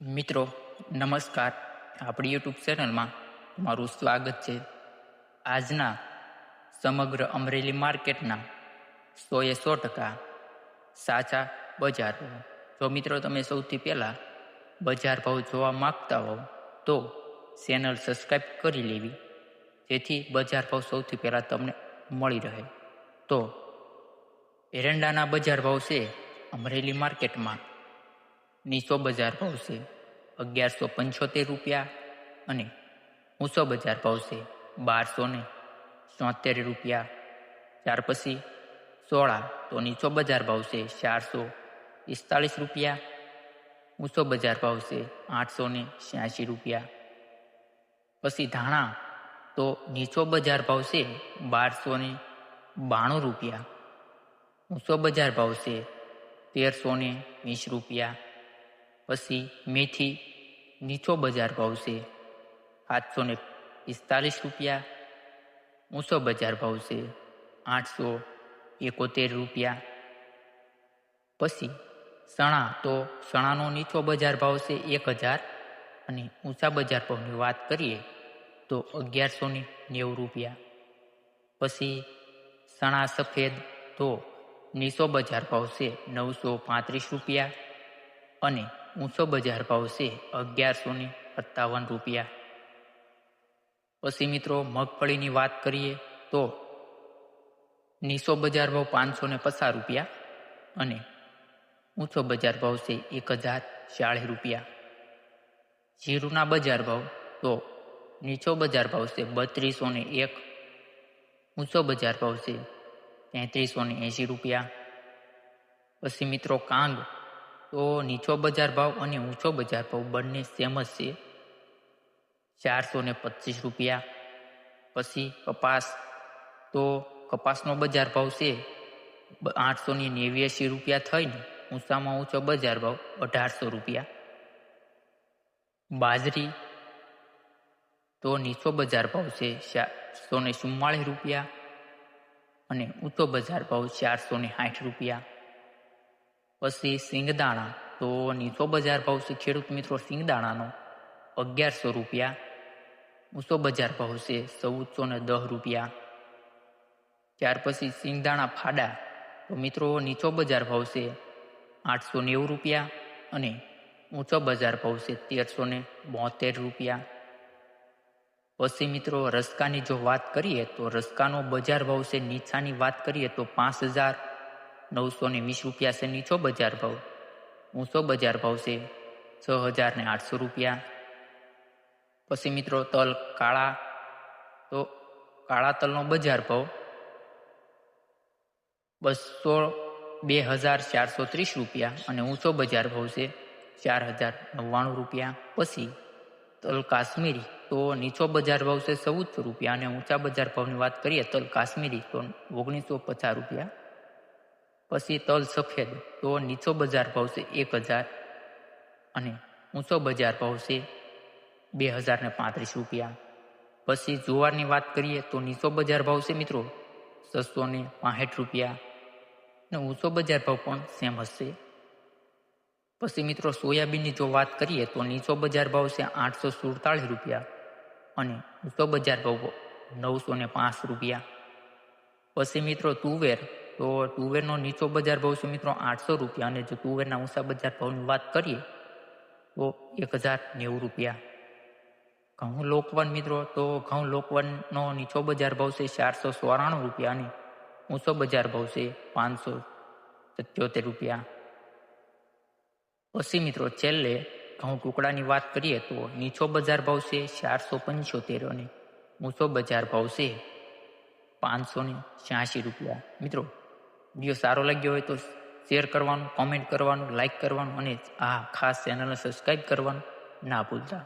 મિત્રો નમસ્કાર. આપણી યુટ્યુબ ચેનલમાં તમારું સ્વાગત છે. આજના સમગ્ર અમરેલી માર્કેટના 100% સાચા બજાર ભાવ. જો મિત્રો તમે સૌથી પહેલાં બજાર ભાવ જોવા માંગતા હો તો ચેનલ સબસ્ક્રાઈબ કરી લેવી, જેથી બજાર ભાવ સૌથી પહેલાં તમને મળી રહે. તો એરંડાના બજાર ભાવ છે અમરેલી માર્કેટમાં નીચો બજાર ભાવ છે 1175 અને ઊંચો બજાર ભાવ છે 1273. ત્યાર પછી સોળા તો નીચો બજાર ભાવ છે 445, ઊંચો બજાર ભાવ છે 886. પછી ધાણા તો નીચો બજાર ભાવ છે 1292, ઊંચો બજાર ભાવ છે 1320. પછી મેથી નીચો બજાર ભાવ છે 745, ઊંચો બજાર ભાવ છે 871. પછી ચણા તો ચણાનો નીચો બજાર ભાવ છે 1000 અને ઊંચા બજાર ભાવની વાત કરીએ તો 1190. પછી ચણા સફેદ તો નીચો બજાર ભાવ છે 935 અને ઊંચો બજાર ભાવ છે 1157. પછી મિત્રો મગફળીની વાત કરીએ તો નીચો બજાર ભાવ 550 અને ઊંચો બજાર ભાવ છે 1040. જીરુના બજાર ભાવ તો નીચો બજાર ભાવ છે 3201, ઊંચો બજાર ભાવ છે 3380. પછી મિત્રો કાંગ તો નીચો બજાર ભાવ અને ઊંચો બજાર ભાવ બંને સેમ જ છે 425. પછી કપાસ તો કપાસનો બજાર ભાવ છે 889 થઈને ઊંચામાં ઊંચો બજાર ભાવ 1800. બાજરી તો નીચો બજાર ભાવ છે 444 અને ઊંચો બજાર ભાવ 460. પછી સિંગદાણા તો નીચો બજાર ભાવ છે ખેડૂત મિત્રો સિંગદાણાનો 1100, ઊંચો બજાર ભાવ છે 1410. ત્યાર પછી સિંગદાણા ફાડા તો મિત્રો નીચો બજાર ભાવ છે 890 અને ઊંચો બજાર ભાવ છે 1372. પછી મિત્રો રસકાની જો વાત કરીએ તો રસકાનો બજાર ભાવ છે નીચાની વાત કરીએ તો 5920 છે નીચો બજાર ભાવ, ઊંચો બજાર ભાવ છે 6800. પછી મિત્રો તલ કાળા તો કાળા તલનો બજાર ભાવ 2430 અને ઊંચો બજાર ભાવ છે 4099. પછી તલ કાશ્મીરી તો નીચો બજાર ભાવ છે 1400 અને ઊંચા બજાર ભાવની વાત કરીએ તલ કાશ્મીરી તો 1950. પછી તલ સફેદ તો નીચો બજાર ભાવ છે 1000 અને ઊંચો બજાર ભાવ છે 2035. પછી જુવારની વાત કરીએ તો નીચો બજાર ભાવ છે મિત્રો 665 અને ઊંચો બજાર ભાવ પણ સેમ હશે. પછી મિત્રો સોયાબીનની જો વાત કરીએ તો નીચો બજાર ભાવ છે 847 અને ઊંચો બજાર ભાવ 905. પછી મિત્રો તુવેર તો તુવેરનો નીચો બજાર ભાવ છે મિત્રો 800 અને જો તુવેરના ઊંચા બજાર ભાવની વાત કરીએ તો 1090. ઘઉં લોકવન મિત્રો તો ઘઉં લોકવનનો નીચો બજાર ભાવ છે 494 અને ઊંચો બજાર ભાવ છે 577. પછી મિત્રો છેલ્લે ઘઉં ટુકડાની વાત કરીએ તો નીચો બજાર ભાવ છે 475 અને ઊંચો બજાર ભાવ છે 586. મિત્રો વિડીયો સારો લાગ્યો હોય તો શેર કરવાનું, કોમેન્ટ કરવાનું, લાઈક કરવાનું અને આ ખાસ ચેનલને સબસ્ક્રાઈબ કરવાનું ના ભૂલતા.